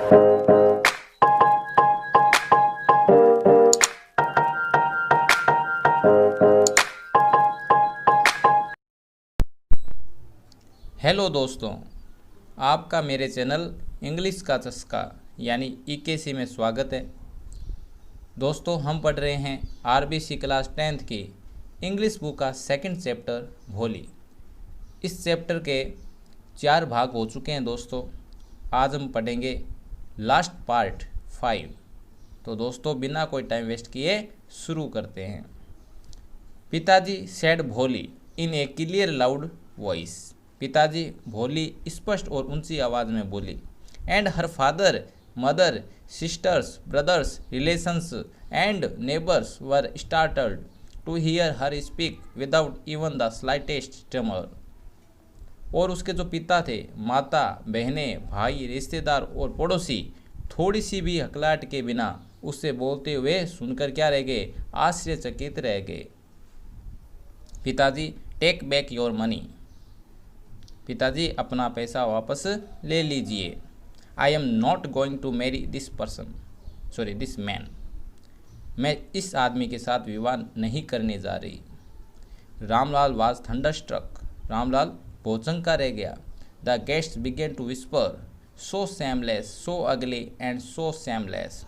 Hello दोस्तों, आपका मेरे चैनल इंग्लिश का चस्का यानी ईकेसी में स्वागत है। दोस्तों, हम पढ़ रहे हैं आरबीसी क्लास 10th की इंग्लिश बुक का सेकंड चैप्टर भोली। इस चैप्टर के 4 भाग हो चुके हैं दोस्तों। आज हम पढ़ेंगे लास्ट पार्ट 5। तो दोस्तों, बिना कोई टाइम वेस्ट किए शुरू करते हैं। पिताजी said Bholi in a clear loud voice. पिताजी भोली स्पष्ट और ऊंची आवाज़ में बोली। And her father, mother, sisters, brothers, relations and neighbours were startled to hear her speak without even the slightest tremor. और उसके जो पिता थे, माता, बहनें, भाई, रिश्तेदार और पड़ोसी थोड़ी सी भी हकलाहट के बिना उससे बोलते हुए सुनकर क्या रह गए? आश्चर्यचकित रह गए। पिताजी टेक बैक योर मनी। पिताजी अपना पैसा वापस ले लीजिए। I am not going to marry this man. मैं इस आदमी के साथ विवाह नहीं करने जा रही। Ramlal was thunderstruck. रामलाल भौचक्का रह गया। The guests began to whisper, so seamless, so ugly and सो सैमलेस।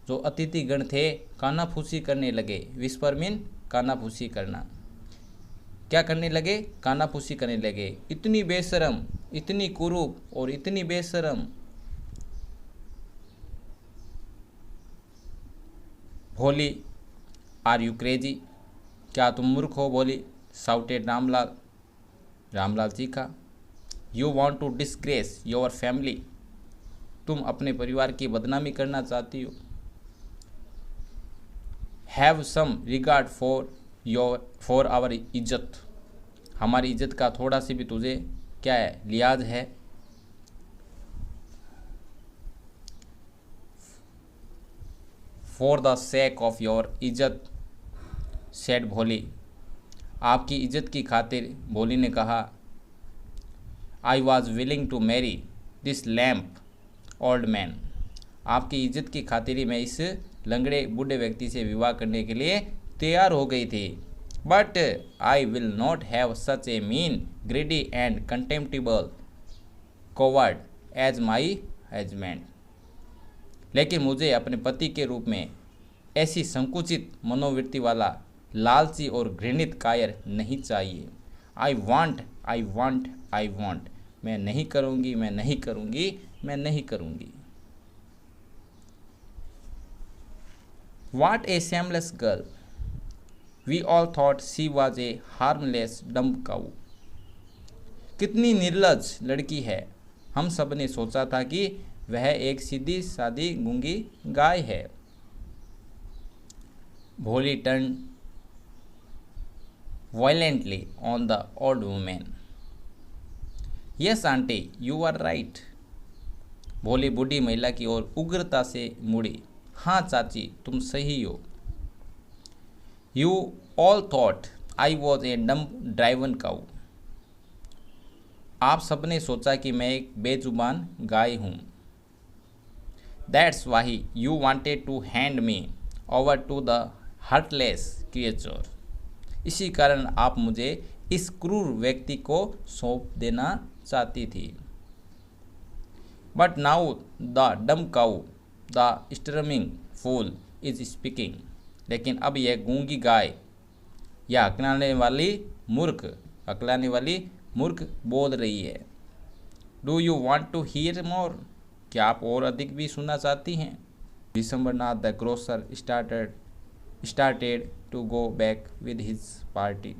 जो अतिथिगण थे कानाफूसी करने लगे। विस्पर मीन कानाफूसी करना। क्या करने लगे? कानाफूसी करने लगे। इतनी बेशरम, इतनी कुरूप और इतनी बेशरम। भोली, आर यू क्रेजी? क्या तुम मूर्ख हो? भोली साउटेड रामलाल। रामलाल चीखा। You want to disgrace your family. तुम अपने परिवार की बदनामी करना चाहती हो। Have some regard for our izzat. हमारी इज्जत का थोड़ा सी भी तुझे क्या है? लिहाज है। For the sake of your izzat said Bholi. आपकी इज्जत की खातिर, भोली ने कहा। I was willing to marry this lame old man. आपकी इज्जत की खातिर ही मैं इस लंगड़े बूढ़े व्यक्ति से विवाह करने के लिए तैयार हो गई थी। But I will not have such a mean, greedy and contemptible coward as my husband. लेकिन मुझे अपने पति के रूप में ऐसी संकुचित मनोवृत्ति वाला लालची और घृणित कायर नहीं चाहिए। I want, I want, I want. मैं नहीं करूँगी, मैं नहीं करूँगी, मैं नहीं करूँगी। What a shameless girl. We all thought she was a harmless dumb cow. कितनी निर्लज लड़की है। हम सब ने सोचा था कि वह एक सीधी सादी गूंगी गाय है। भोली turn violently on the old woman. Yes auntie, you are right. भोली बूढ़ी महिला की ओर उग्रता से मुड़ी। हाँ चाची, तुम सही हो। You all thought I was a dumb driven cow. आप सबने सोचा कि मैं एक बेजुबान गाय हूँ। That's why you wanted to hand me over to the heartless creature. इसी कारण आप मुझे इस क्रूर व्यक्ति को सौंप देना चाहती थी। But now the dumb cow, the storming fool is speaking. लेकिन अब यह गूंगी गाय या हकलाने वाली मूर्ख बोल रही है। Do you want to hear more? क्या आप और अधिक भी सुनना चाहती हैं? Vishambarnath the grocer started to go back with his party.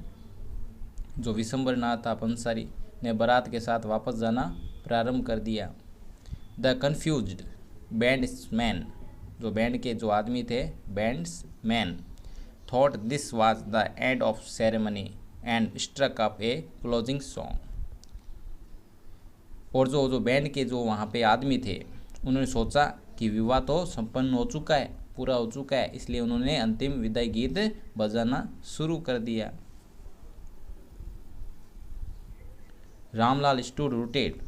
जो विशंबरनाथ पंसारी ने बारात के साथ वापस जाना प्रारंभ कर दिया। द कन्फ्यूज्ड बैंड्समैन, जो बैंड के जो आदमी थे, bandsmen, thought this was the end of ceremony and struck up a closing song. और जो बैंड के जो वहाँ पे आदमी थे, उन्होंने सोचा कि विवाह तो संपन्न हो चुका है, पूरा हो चुका है, इसलिए उन्होंने अंतिम विदाई गीत बजाना शुरू कर दिया। Ramlal stood rooted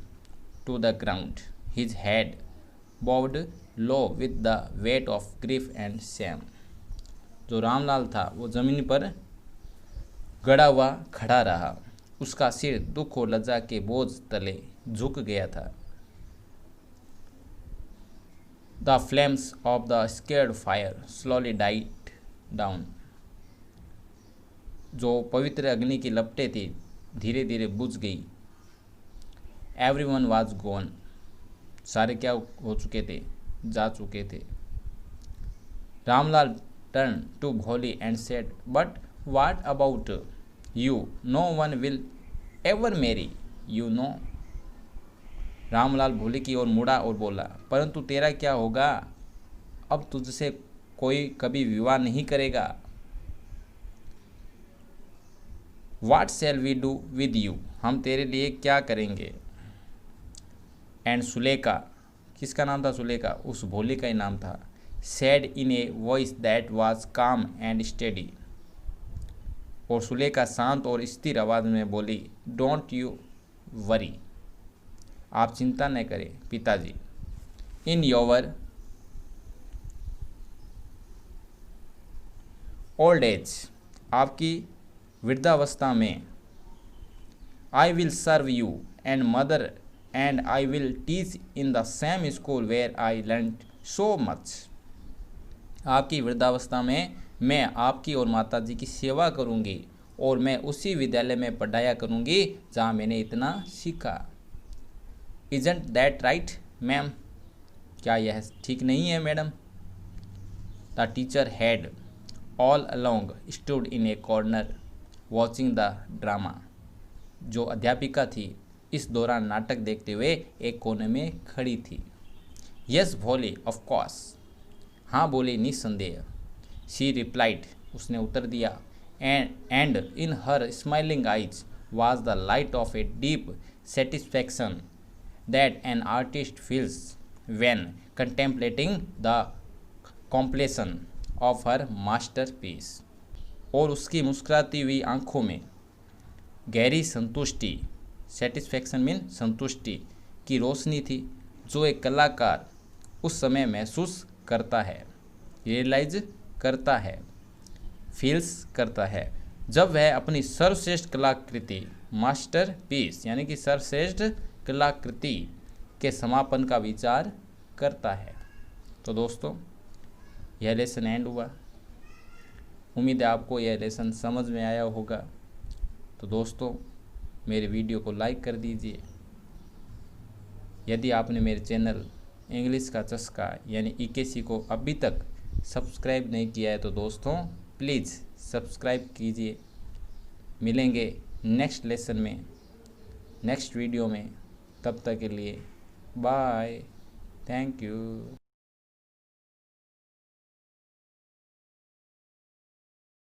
to the ground, his head bowed low with the weight of grief and shame। जो रामलाल था वो जमीन पर गड़ा हुआ खड़ा रहा, उसका सिर दुख और लज्जा के बोझ तले झुक गया था। The flames of the scared fire slowly died down। जो पवित्र अग्नि की लपटें थी धीरे धीरे बुझ गई। Everyone was gone। सारे क्या हो चुके थे, जा चुके थे। Ramlal turned to Bholi and said, "But what about you? No one will ever marry you, no?" Ramlal भोले की ओर मुड़ा और बोला, परंतु तेरा क्या होगा, अब तुझसे कोई कभी विवाह नहीं करेगा। What shall we do with you? हम तेरे लिए क्या करेंगे। एंड सुलेखा, किसका नाम था सुलेखा, उस भोले का ही नाम था। said in a voice that was calm and steady। और सुलेखा शांत और स्थिर आवाज में बोली, डोंट यू वरी, आप चिंता न करें पिताजी। इन योर ओल्ड एज, आपकी वृद्धावस्था में, I will serve you and mother and I will teach in the same school where I learn so much. आपकी वृद्धावस्था में मैं आपकी और माता जी की सेवा करूंगी और मैं उसी विद्यालय में पढ़ाया करूंगी जहां मैंने इतना सीखा। इजंट दैट राइट मैम, क्या यह ठीक नहीं है madam. The teacher had all along stood in A corner watching the drama. जो अध्यापिका थी इस दौरान नाटक देखते हुए एक कोने में खड़ी थी। यस भोले, ऑफ कोर्स, हाँ बोले निस्संदेह। शी रिप्लाइड, उसने उत्तर दिया। And in her smiling eyes was the light of a deep satisfaction that an artist feels when contemplating the completion of her masterpiece। और उसकी मुस्कुराती हुई आंखों में गहरी संतुष्टि, सेटिस्फैक्शन मीन संतुष्टि की रोशनी थी जो एक कलाकार उस समय महसूस करता है, रियलाइज करता है, फील्स करता है, जब वह अपनी सर्वश्रेष्ठ कलाकृति मास्टरपीस यानी कि सर्वश्रेष्ठ कलाकृति के समापन का विचार करता है। तो दोस्तों यह लेसन एंड हुआ। उम्मीद है आपको यह लेसन समझ में आया होगा। तो दोस्तों मेरे वीडियो को लाइक कर दीजिए। यदि आपने मेरे चैनल इंग्लिश का चस्का यानी EKC को अभी तक सब्सक्राइब नहीं किया है तो दोस्तों प्लीज़ सब्सक्राइब कीजिए। मिलेंगे नेक्स्ट लेसन में, नेक्स्ट वीडियो में। तब तक के लिए बाय, थैंक यू।